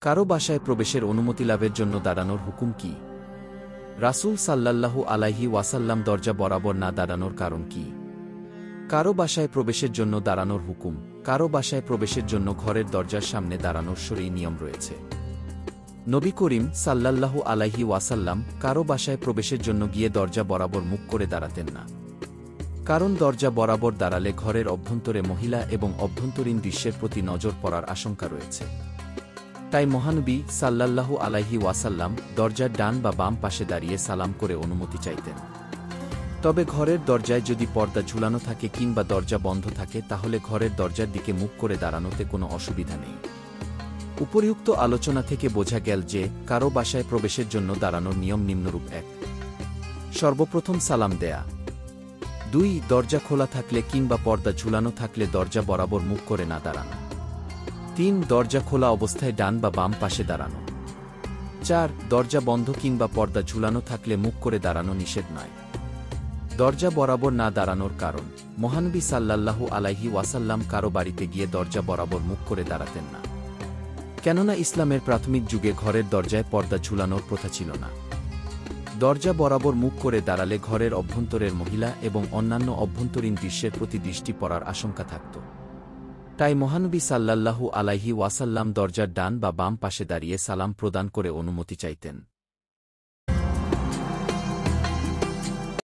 কারো বাসায় প্রবেশের অনুমতি লাভের জন্য দাঁড়ানোর হুকুম কি? রাসূল সাল্লাল্লাহু আলাইহি ওয়াসাল্লাম দরজা বরাবর না দাঁড়ানোর কারণ কি? কারো বাসায় প্রবেশের জন্য দাঁড়ানোর হুকুম। কারো বাসায় প্রবেশের জন্য ঘরের দরজার সামনে দাঁড়ানোর শরঈ নিয়ম রয়েছে। নবী করিম সাল্লাল্লাহু আলাইহি ওয়াসাল্লাম কারো বাসায় প্রবেশের জন্য গিয়ে দরজা বরাবর মুখ করে দাঁড়াতেন না। কারণ দরজা বরাবর দাঁড়ালে ঘরের অভ্যন্তরে মহিলা এবং অভ্যন্তরীণ দৃশ্যের প্রতি নজর পড়ার আশঙ্কা রয়েছে। তাই মহানবী সাল্লাল্লাহু আলাইহি ওয়াসাল্লাম দরজার ডান বা বাম পাশে দাঁড়িয়ে সালাম করে অনুমতি চাইতেন। তবে ঘরের দরজায় যদি পর্দা ঝুলানো থাকে কিংবা দরজা বন্ধ থাকে তাহলে ঘরের দরজার দিকে মুখ করে দাঁড়ানোতে কোনো অসুবিধা নেই। উপরিউক্ত আলোচনা থেকে বোঝা গেল যে কারো বাসায় প্রবেশের জন্য দাঁড়ানোর নিয়ম নিম্নরূপ: ১. সর্বপ্রথম সালাম দেয়া। ২. দরজা খোলা থাকলে কিংবা পর্দা ঝুলানো থাকলে দরজা বরাবর মুখ করে না দাঁড়ানো। ৩. দরজা খোলা অবস্থায় ডান বা বাম পাশে দাঁড়ানো। ৪. দরজা বন্ধ কিংবা পর্দা ঝুলানো থাকলে মুখ করে দাঁড়ানো নিষেধ নয়। দরজা বরাবর না দাঁড়ানোর কারণ: মহানবী সাল্লাল্লাহু আলাইহি ওয়াসাল্লাম কারো বাড়িতে গিয়ে দরজা বরাবর মুখ করে দাঁড়াতেন না। কেননা ইসলামের প্রাথমিক যুগে ঘরের দরজায় পর্দা ঝুলানোর প্রথা ছিল না। দরজা বরাবর মুখ করে দাঁড়ালে ঘরের অভ্যন্তরের মহিলা এবং অন্যান্য অভ্যন্তরীণ দৃশ্যের প্রতি দৃষ্টি পড়ার আশঙ্কা থাকত। তাই মহানবী সাল্লাল্লাহু আলাইহি ওয়াসাল্লাম দরজার ডান বা বাম পাশে দাঁড়িয়ে সালাম প্রদান করে অনুমতি চাইতেন।